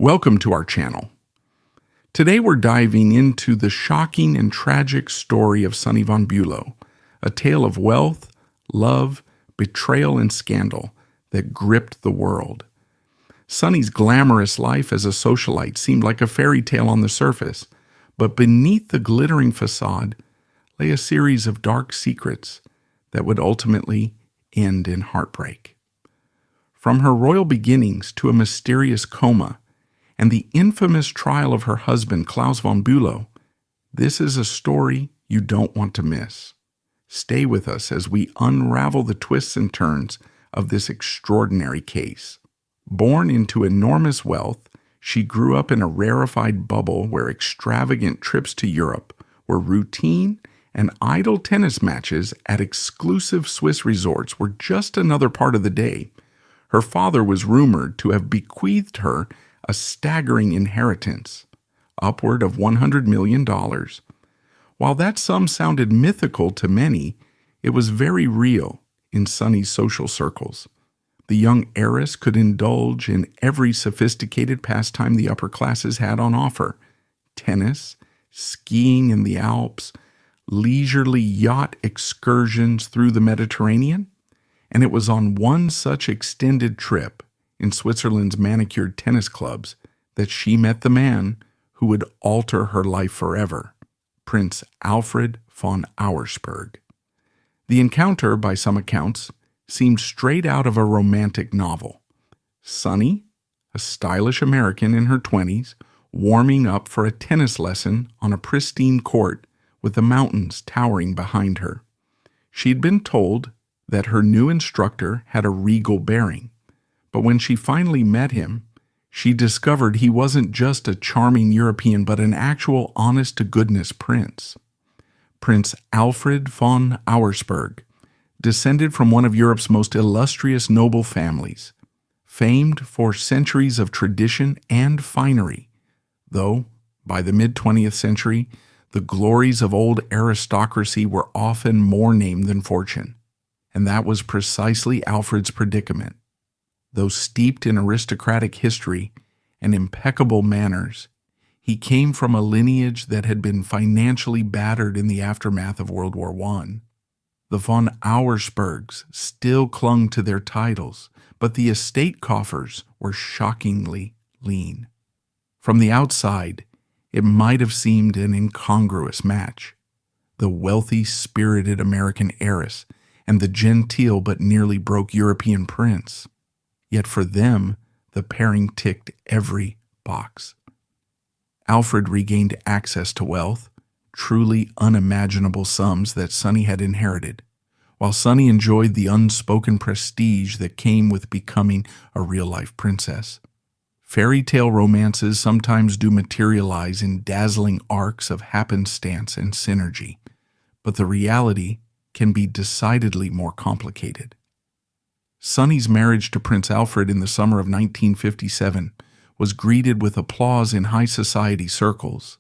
Welcome to our channel. Today we're diving into the shocking and tragic story of Sunny von Bülow, a tale of wealth, love, betrayal, and scandal that gripped the world. Sunny's glamorous life as a socialite seemed like a fairy tale on the surface, but beneath the glittering facade lay a series of dark secrets that would ultimately end in heartbreak. From her royal beginnings to a mysterious coma, and the infamous trial of her husband, Klaus von Bulow, this is a story you don't want to miss. Stay with us as we unravel the twists and turns of this extraordinary case. Born into enormous wealth, she grew up in a rarefied bubble where extravagant trips to Europe were routine and idle tennis matches at exclusive Swiss resorts were just another part of the day. Her father was rumored to have bequeathed her a staggering inheritance, upward of $100 million. While that sum sounded mythical to many, it was very real in Sunny's social circles. The young heiress could indulge in every sophisticated pastime the upper classes had on offer: tennis, skiing in the Alps, leisurely yacht excursions through the Mediterranean. And it was on one such extended trip in Switzerland's manicured tennis clubs that she met the man who would alter her life forever, Prince Alfred von Auersperg. The encounter, by some accounts, seemed straight out of a romantic novel. Sunny, a stylish American in her 20s, warming up for a tennis lesson on a pristine court with the mountains towering behind her. She'd been told that her new instructor had a regal bearing, but when she finally met him, she discovered he wasn't just a charming European, but an actual honest-to-goodness prince. Prince Alfred von Auersperg, descended from one of Europe's most illustrious noble families, famed for centuries of tradition and finery, though, by the mid-20th century, the glories of old aristocracy were often more name than fortune, and that was precisely Alfred's predicament. Though steeped in aristocratic history and impeccable manners, he came from a lineage that had been financially battered in the aftermath of World War I. The von Auerspergs still clung to their titles, but the estate coffers were shockingly lean. From the outside, it might have seemed an incongruous match: the wealthy, spirited American heiress and the genteel but nearly broke European prince. Yet for them, the pairing ticked every box. Alfred regained access to wealth, truly unimaginable sums that Sunny had inherited, while Sunny enjoyed the unspoken prestige that came with becoming a real-life princess. Fairy tale romances sometimes do materialize in dazzling arcs of happenstance and synergy, but the reality can be decidedly more complicated. Sunny's marriage to Prince Alfred in the summer of 1957 was greeted with applause in high society circles.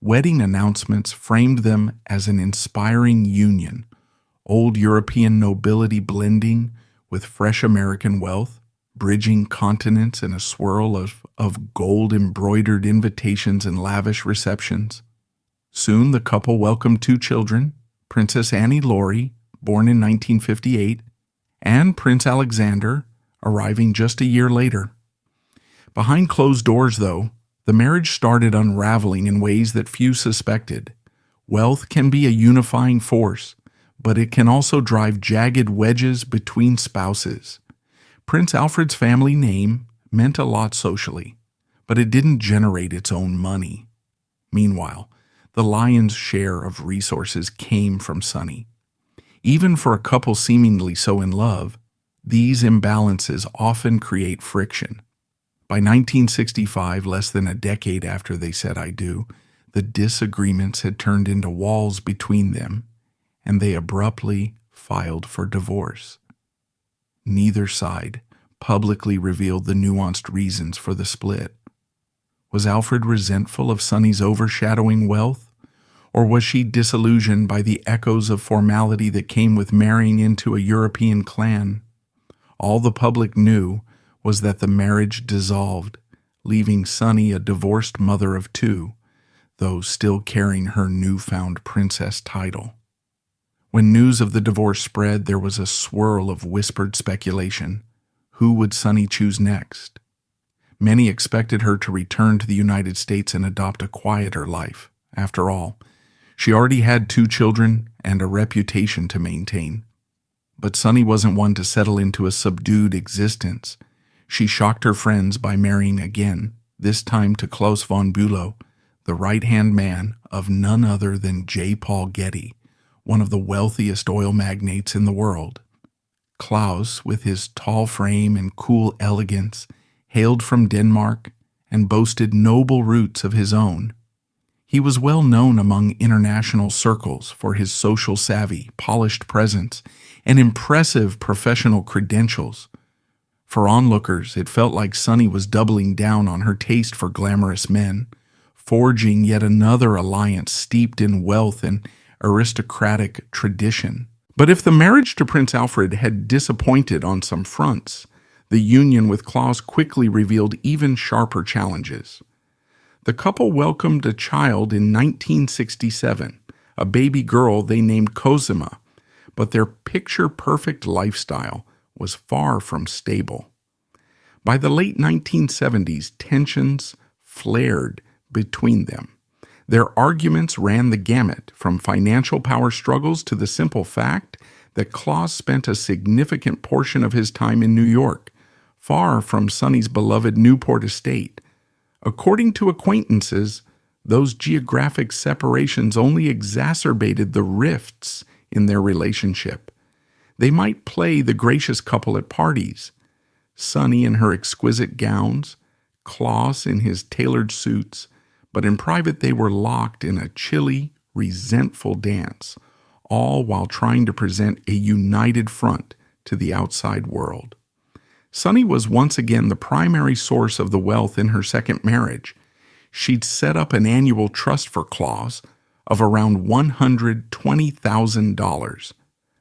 Wedding announcements framed them as an inspiring union, old European nobility blending with fresh American wealth, bridging continents in a swirl of gold-embroidered invitations and lavish receptions. Soon the couple welcomed 2 children, Princess Annie Laurie, born in 1958, and Prince Alexander, arriving just a year later. Behind closed doors, though, the marriage started unraveling in ways that few suspected. Wealth can be a unifying force, but it can also drive jagged wedges between spouses. Prince Alfred's family name meant a lot socially, but it didn't generate its own money. Meanwhile, the lion's share of resources came from Sunny. Even for a couple seemingly so in love, these imbalances often create friction. By 1965, less than a decade after they said "I do," the disagreements had turned into walls between them, and they abruptly filed for divorce. Neither side publicly revealed the nuanced reasons for the split. Was Alfred resentful of Sunny's overshadowing wealth? Or was she disillusioned by the echoes of formality that came with marrying into a European clan? All the public knew was that the marriage dissolved, leaving Sunny a divorced mother of two, though still carrying her newfound princess title. When news of the divorce spread, there was a swirl of whispered speculation. Who would Sunny choose next? Many expected her to return to the United States and adopt a quieter life. After all, she already had 2 children and a reputation to maintain. But Sunny wasn't one to settle into a subdued existence. She shocked her friends by marrying again, this time to Klaus von Bülow, the right-hand man of none other than J. Paul Getty, one of the wealthiest oil magnates in the world. Klaus, with his tall frame and cool elegance, hailed from Denmark and boasted noble roots of his own. He was well known among international circles for his social savvy, polished presence, and impressive professional credentials. For onlookers, it felt like Sunny was doubling down on her taste for glamorous men, forging yet another alliance steeped in wealth and aristocratic tradition. But if the marriage to Prince Alfred had disappointed on some fronts, the union with Klaus quickly revealed even sharper challenges. The couple welcomed a child in 1967, a baby girl they named Cosima, but their picture-perfect lifestyle was far from stable. By the late 1970s, tensions flared between them. Their arguments ran the gamut, from financial power struggles to the simple fact that Klaus spent a significant portion of his time in New York, far from Sunny's beloved Newport estate. According to acquaintances, those geographic separations only exacerbated the rifts in their relationship. They might play the gracious couple at parties, Sunny in her exquisite gowns, Klaus in his tailored suits, but in private they were locked in a chilly, resentful dance, all while trying to present a united front to the outside world. Sunny was once again the primary source of the wealth in her second marriage. She'd set up an annual trust for Klaus of around $120,000,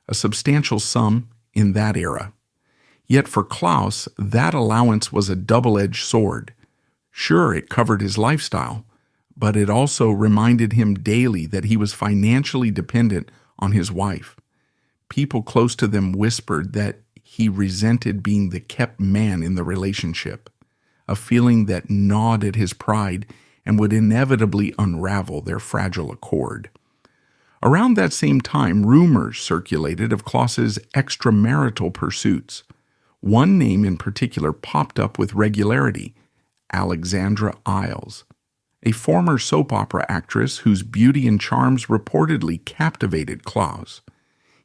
a substantial sum in that era. Yet for Klaus, that allowance was a double-edged sword. Sure, it covered his lifestyle, but it also reminded him daily that he was financially dependent on his wife. People close to them whispered that he resented being the kept man in the relationship, a feeling that gnawed at his pride and would inevitably unravel their fragile accord. Around that same time, rumors circulated of Klaus's extramarital pursuits. One name in particular popped up with regularity: Alexandra Isles, a former soap opera actress whose beauty and charms reportedly captivated Klaus.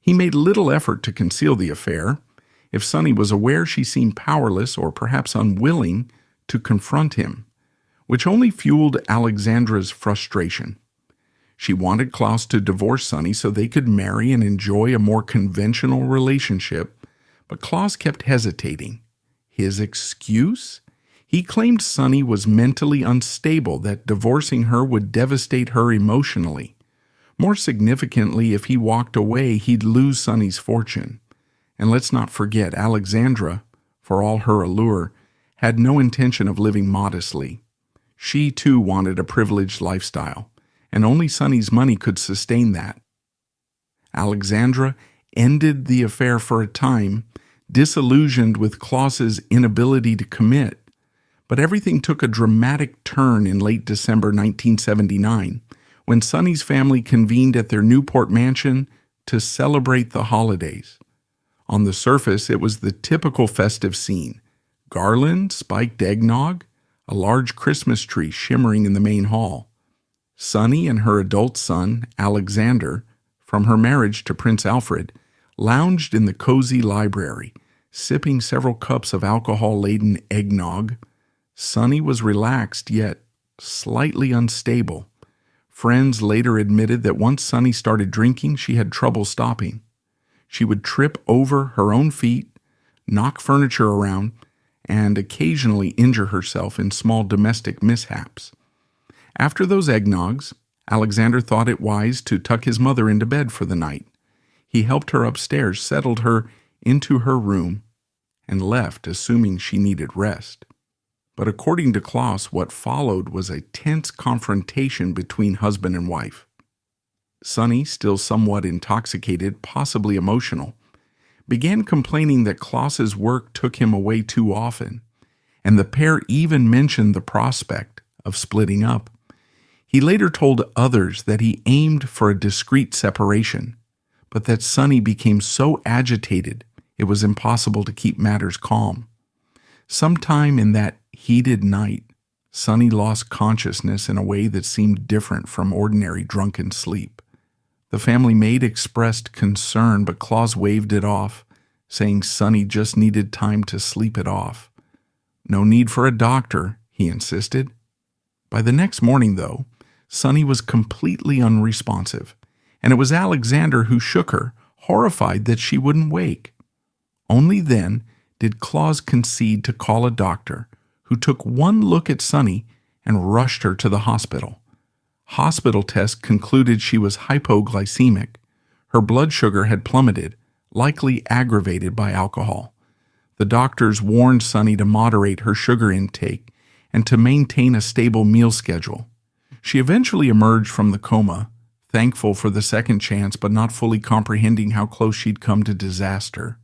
He made little effort to conceal the affair. If Sunny was aware, she seemed powerless or perhaps unwilling to confront him, which only fueled Alexandra's frustration. She wanted Klaus to divorce Sunny so they could marry and enjoy a more conventional relationship, but Klaus kept hesitating. His excuse? He claimed Sunny was mentally unstable, that divorcing her would devastate her emotionally. More significantly, if he walked away, he'd lose Sunny's fortune. And let's not forget, Alexandra, for all her allure, had no intention of living modestly. She too wanted a privileged lifestyle, and only Sunny's money could sustain that. Alexandra ended the affair for a time, disillusioned with Klaus's inability to commit. But everything took a dramatic turn in late December 1979, when Sunny's family convened at their Newport mansion to celebrate the holidays. On the surface, it was the typical festive scene: garland, spiked eggnog, a large Christmas tree shimmering in the main hall. Sunny and her adult son, Alexander, from her marriage to Prince Alfred, lounged in the cozy library, sipping several cups of alcohol-laden eggnog. Sunny was relaxed, yet slightly unstable. Friends later admitted that once Sunny started drinking, she had trouble stopping. She would trip over her own feet, knock furniture around, and occasionally injure herself in small domestic mishaps. After those eggnogs, Alexander thought it wise to tuck his mother into bed for the night. He helped her upstairs, settled her into her room, and left, assuming she needed rest. But according to Klaus, what followed was a tense confrontation between husband and wife. Sunny, still somewhat intoxicated, possibly emotional, began complaining that Klaus's work took him away too often, and the pair even mentioned the prospect of splitting up. He later told others that he aimed for a discreet separation, but that Sunny became so agitated it was impossible to keep matters calm. Sometime in that heated night, Sunny lost consciousness in a way that seemed different from ordinary drunken sleep. The family maid expressed concern, but Klaus waved it off, saying Sunny just needed time to sleep it off. No need for a doctor, he insisted. By the next morning, though, Sunny was completely unresponsive, and it was Alexander who shook her, horrified that she wouldn't wake. Only then did Klaus concede to call a doctor, who took one look at Sunny and rushed her to the hospital. Hospital tests concluded she was hypoglycemic. Her blood sugar had plummeted, likely aggravated by alcohol. The doctors warned Sunny to moderate her sugar intake and to maintain a stable meal schedule. She eventually emerged from the coma, thankful for the second chance but not fully comprehending how close she'd come to disaster.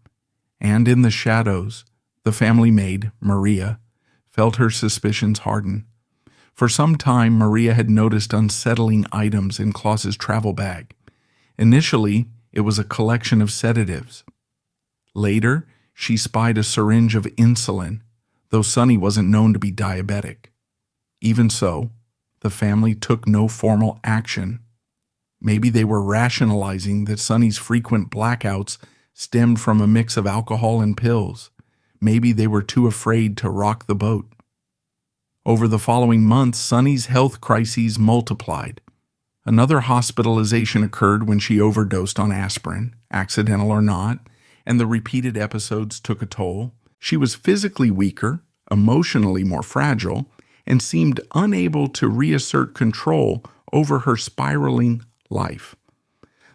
And in the shadows, the family maid, Maria, felt her suspicions harden. For some time, Maria had noticed unsettling items in Klaus's travel bag. Initially, it was a collection of sedatives. Later, she spied a syringe of insulin, though Sunny wasn't known to be diabetic. Even so, the family took no formal action. Maybe they were rationalizing that Sunny's frequent blackouts stemmed from a mix of alcohol and pills. Maybe they were too afraid to rock the boat. Over the following months, Sunny's health crises multiplied. Another hospitalization occurred when she overdosed on aspirin, accidental or not, and the repeated episodes took a toll. She was physically weaker, emotionally more fragile, and seemed unable to reassert control over her spiraling life.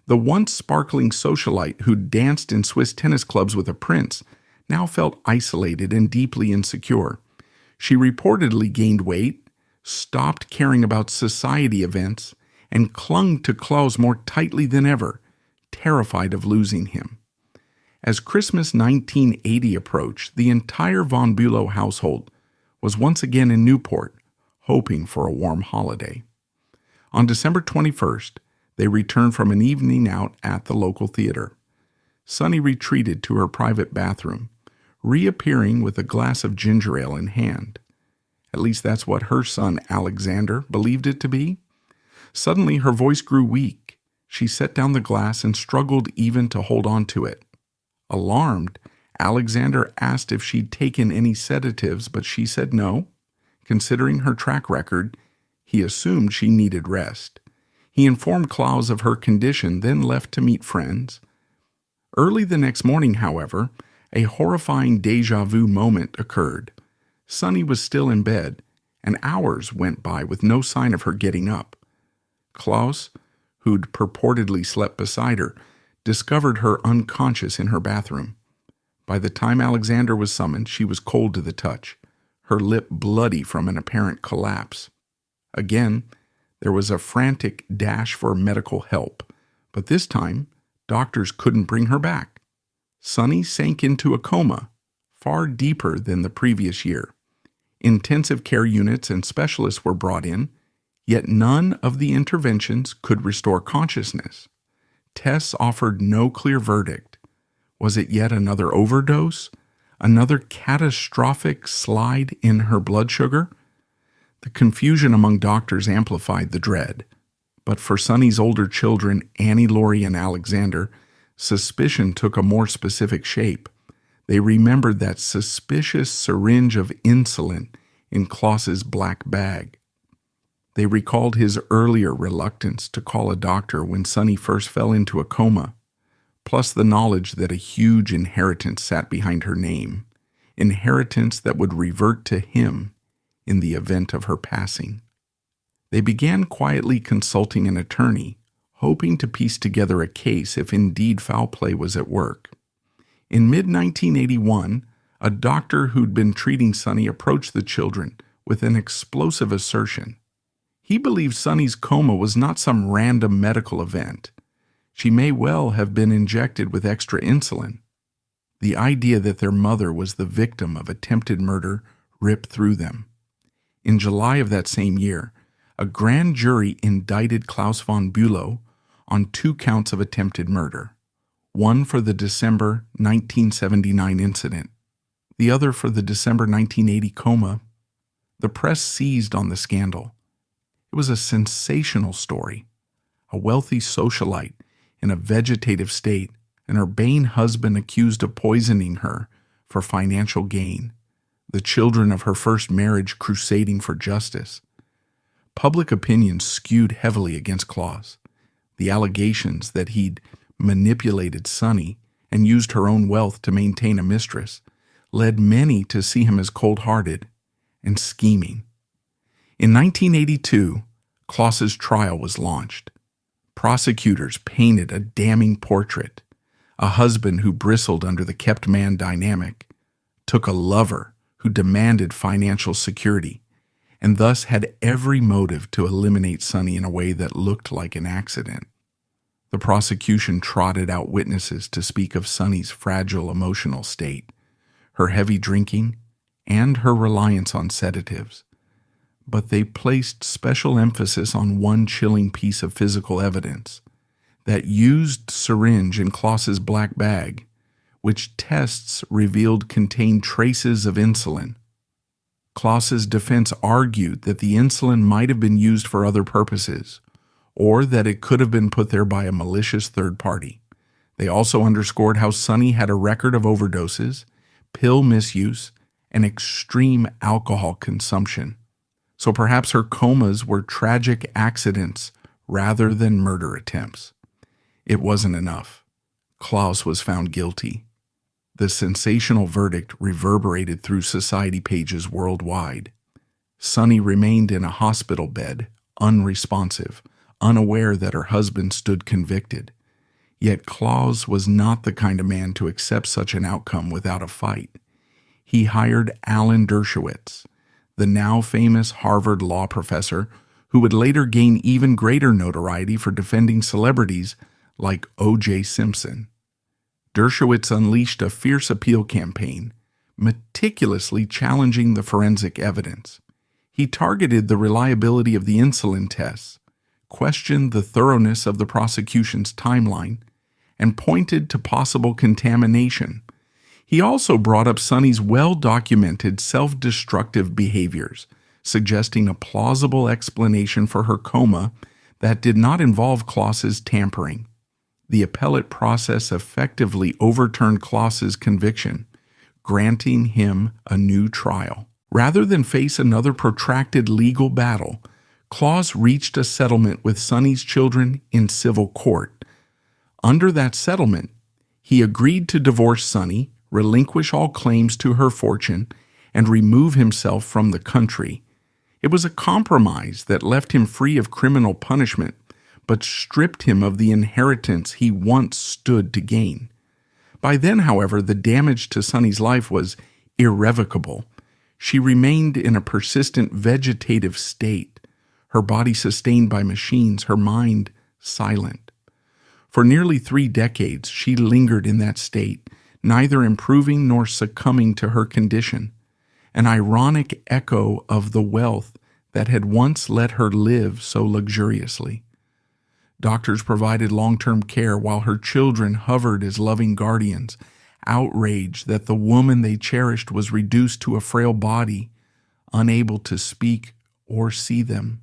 The once sparkling socialite who danced in Swiss tennis clubs with a prince now felt isolated and deeply insecure. She reportedly gained weight, stopped caring about society events, and clung to Klaus more tightly than ever, terrified of losing him. As Christmas 1980 approached, the entire von Bülow household was once again in Newport, hoping for a warm holiday. On December 21st, they returned from an evening out at the local theater. Sunny retreated to her private bathroom, reappearing with a glass of ginger ale in hand. At least that's what her son Alexander believed it to be. Suddenly her voice grew weak. She set down the glass and struggled even to hold on to it. Alarmed, Alexander asked if she'd taken any sedatives, but she said no. Considering her track record, he assumed she needed rest. He informed Klaus of her condition, then left to meet friends. Early the next morning, however, a horrifying déjà vu moment occurred. Sunny was still in bed, and hours went by with no sign of her getting up. Klaus, who'd purportedly slept beside her, discovered her unconscious in her bathroom. By the time Alexander was summoned, she was cold to the touch, her lip bloody from an apparent collapse. Again, there was a frantic dash for medical help, but this time, doctors couldn't bring her back. Sunny sank into a coma, far deeper than the previous year. Intensive care units and specialists were brought in, yet none of the interventions could restore consciousness. Tests offered no clear verdict. Was it yet another overdose? Another catastrophic slide in her blood sugar? The confusion among doctors amplified the dread. But for Sunny's older children, Annie, Lori, and Alexander, suspicion took a more specific shape. They remembered that suspicious syringe of insulin in Klaus's black bag. They recalled his earlier reluctance to call a doctor when Sunny first fell into a coma, plus the knowledge that a huge inheritance sat behind her name, inheritance that would revert to him in the event of her passing. They began quietly consulting an attorney, hoping to piece together a case if indeed foul play was at work. In mid-1981, A doctor who'd been treating Sunny approached the children with an explosive assertion. He believed Sunny's coma was not some random medical event. She may well have been injected with extra insulin. The idea that their mother was the victim of attempted murder ripped through them. In July of that same year, a grand jury indicted Klaus von Bulow on 2 counts of attempted murder, one for the December 1979 incident, the other for the December 1980 coma. The press seized on the scandal. It was a sensational story. A wealthy socialite in a vegetative state, an urbane husband accused of poisoning her for financial gain, the children of her first marriage crusading for justice. Public opinion skewed heavily against Klaus. The allegations that he'd manipulated Sunny and used her own wealth to maintain a mistress led many to see him as cold-hearted and scheming. In 1982, Klaus's trial was launched. Prosecutors painted a damning portrait. A husband who bristled under the kept man dynamic took a lover who demanded financial security and thus had every motive to eliminate Sunny in a way that looked like an accident. The prosecution trotted out witnesses to speak of Sunny's fragile emotional state, her heavy drinking, and her reliance on sedatives. But they placed special emphasis on one chilling piece of physical evidence, that used syringe in Klaus's black bag, which tests revealed contained traces of insulin. Klaus's defense argued that the insulin might have been used for other purposes, or that it could have been put there by a malicious third party. They also underscored how Sunny had a record of overdoses, pill misuse, and extreme alcohol consumption. So perhaps her comas were tragic accidents rather than murder attempts. It wasn't enough. Klaus was found guilty. The sensational verdict reverberated through society pages worldwide. Sunny remained in a hospital bed, unresponsive, unaware that her husband stood convicted. Yet Klaus was not the kind of man to accept such an outcome without a fight. He hired Alan Dershowitz, the now famous Harvard law professor who would later gain even greater notoriety for defending celebrities like O.J. Simpson. Dershowitz unleashed a fierce appeal campaign, meticulously challenging the forensic evidence. He targeted the reliability of the insulin tests, questioned the thoroughness of the prosecution's timeline, and pointed to possible contamination. He also brought up Sunny's well-documented self-destructive behaviors, suggesting a plausible explanation for her coma that did not involve Klaus's tampering. The appellate process effectively overturned Klaus's conviction, granting him a new trial. Rather than face another protracted legal battle, Klaus reached a settlement with Sunny's children in civil court. Under that settlement, he agreed to divorce Sunny, relinquish all claims to her fortune, and remove himself from the country. It was a compromise that left him free of criminal punishment, but stripped him of the inheritance he once stood to gain. By then, however, the damage to Sunny's life was irrevocable. She remained in a persistent vegetative state, her body sustained by machines, her mind silent. For nearly 3 decades, she lingered in that state, neither improving nor succumbing to her condition, an ironic echo of the wealth that had once let her live so luxuriously. Doctors provided long-term care while her children hovered as loving guardians, outraged that the woman they cherished was reduced to a frail body, unable to speak or see them.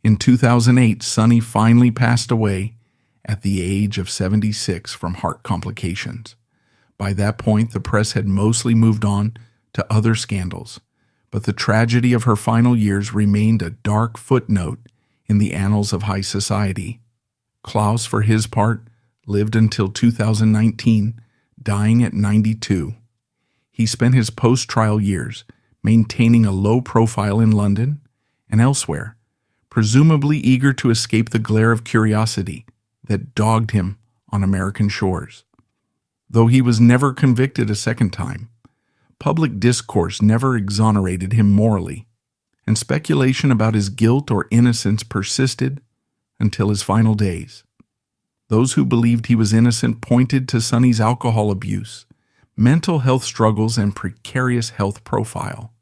In 2008, Sunny finally passed away at the age of 76 from heart complications. By that point, the press had mostly moved on to other scandals, but the tragedy of her final years remained a dark footnote in the annals of high society. Klaus, for his part, lived until 2019, dying at 92. He spent his post-trial years maintaining a low profile in London and elsewhere, presumably eager to escape the glare of curiosity that dogged him on American shores. Though he was never convicted a second time, Public discourse never exonerated him morally, and speculation about his guilt or innocence persisted until his final days. Those who believed he was innocent pointed to Sunny's alcohol abuse, mental health struggles, and precarious health profile.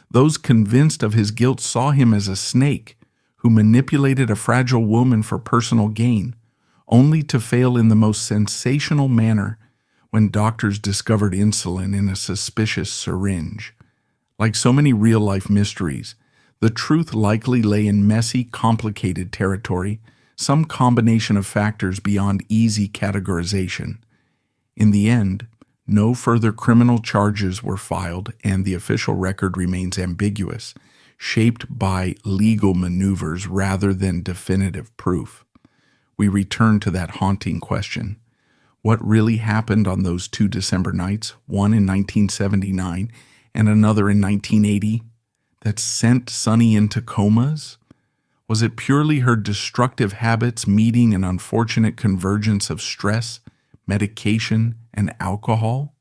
Those convinced of his guilt saw him as a snake who manipulated a fragile woman for personal gain, only to fail in the most sensational manner when doctors discovered insulin in a suspicious syringe. Like so many real-life mysteries, the truth likely lay in messy, complicated territory, some combination of factors beyond easy categorization. In the end, no further criminal charges were filed, and the official record remains ambiguous, shaped by legal maneuvers rather than definitive proof. We return to that haunting question. What really happened on those 2 December nights, one in 1979 and another in 1980, that sent Sunny into comas? Was it purely her destructive habits meeting an unfortunate convergence of stress, medication, and alcohol?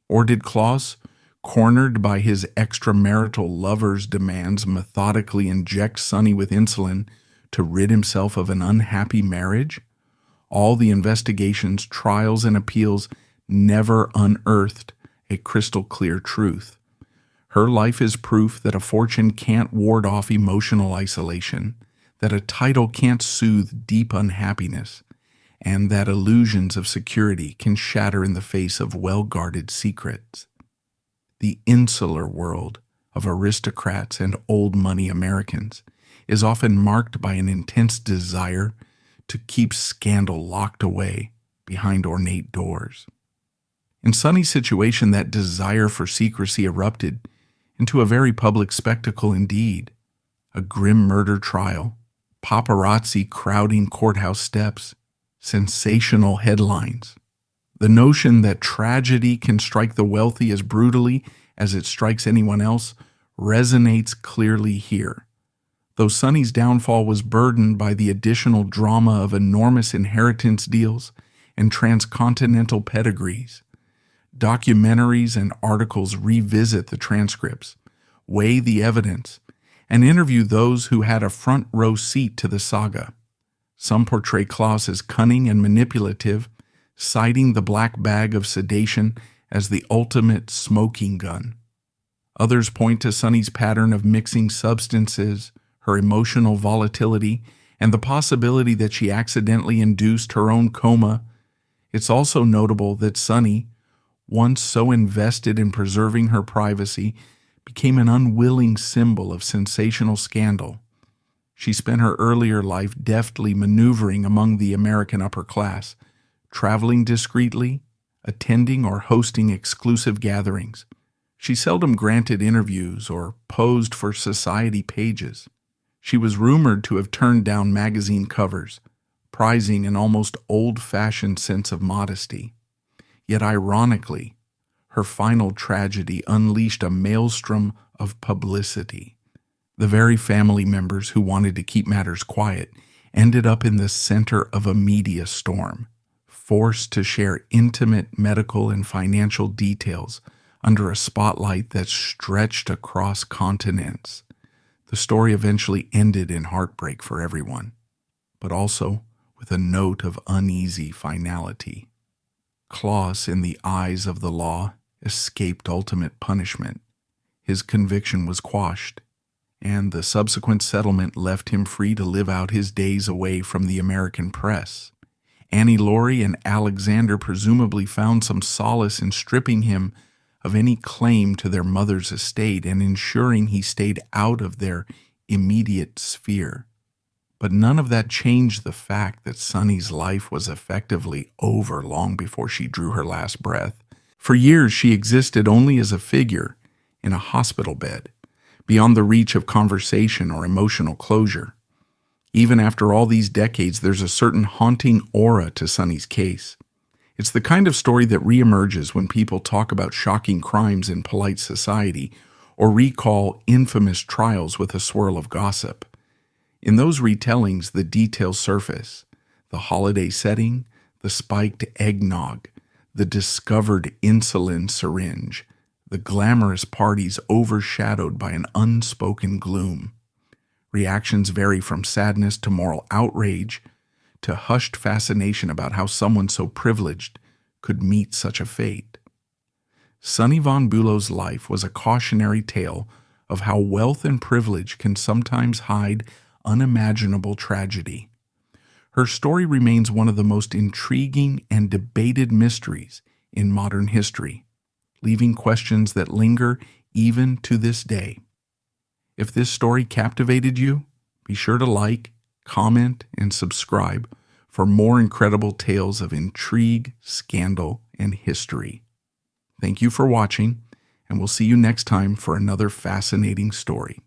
Or did Klaus, cornered by his extramarital lover's demands, methodically inject Sunny with insulin to rid himself of an unhappy marriage? All the investigations, trials, and appeals never unearthed a crystal clear truth. Her life is proof that a fortune can't ward off emotional isolation, that a title can't soothe deep unhappiness, and that illusions of security can shatter in the face of well-guarded secrets. The insular world of aristocrats and old money Americans is often marked by an intense desire to keep scandal locked away behind ornate doors. In Sunny's situation, that desire for secrecy erupted into a very public spectacle indeed. A grim murder trial, paparazzi crowding courthouse steps, sensational headlines. The notion that tragedy can strike the wealthy as brutally as it strikes anyone else resonates clearly here. Though Sunny's downfall was burdened by the additional drama of enormous inheritance deals and transcontinental pedigrees, documentaries and articles revisit the transcripts, weigh the evidence, and interview those who had a front row seat to the saga. Some portray Klaus as cunning and manipulative, citing the black bag of sedation as the ultimate smoking gun. Others point to Sunny's pattern of mixing substances, her emotional volatility, and the possibility that she accidentally induced her own coma. It's also notable that Sunny, once so invested in preserving her privacy, became an unwilling symbol of sensational scandal. She spent her earlier life deftly maneuvering among the American upper class, traveling discreetly, attending or hosting exclusive gatherings. She seldom granted interviews or posed for society pages. She was rumored to have turned down magazine covers, prizing an almost old-fashioned sense of modesty. Yet ironically, her final tragedy unleashed a maelstrom of publicity. The very family members who wanted to keep matters quiet ended up in the center of a media storm, forced to share intimate medical and financial details under a spotlight that stretched across continents. The story eventually ended in heartbreak for everyone, but also with a note of uneasy finality. Klaus, in the eyes of the law, escaped ultimate punishment. His conviction was quashed, and the subsequent settlement left him free to live out his days away from the American press. Annie Laurie and Alexander presumably found some solace in stripping him of any claim to their mother's estate and ensuring he stayed out of their immediate sphere. But none of that changed the fact that Sunny's life was effectively over long before she drew her last breath. For years, she existed only as a figure in a hospital bed, beyond the reach of conversation or emotional closure. Even after all these decades, there's a certain haunting aura to Sunny's case. It's the kind of story that reemerges when people talk about shocking crimes in polite society or recall infamous trials with a swirl of gossip. In those retellings, the details surface: the holiday setting, the spiked eggnog, the discovered insulin syringe, the glamorous parties overshadowed by an unspoken gloom. Reactions vary from sadness to moral outrage to hushed fascination about how someone so privileged could meet such a fate. Sunny von Bülow's life was a cautionary tale of how wealth and privilege can sometimes hide unimaginable tragedy. Her story remains one of the most intriguing and debated mysteries in modern history, leaving questions that linger even to this day. If this story captivated you, be sure to like, comment, and subscribe for more incredible tales of intrigue, scandal, and history. Thank you for watching, and we'll see you next time for another fascinating story.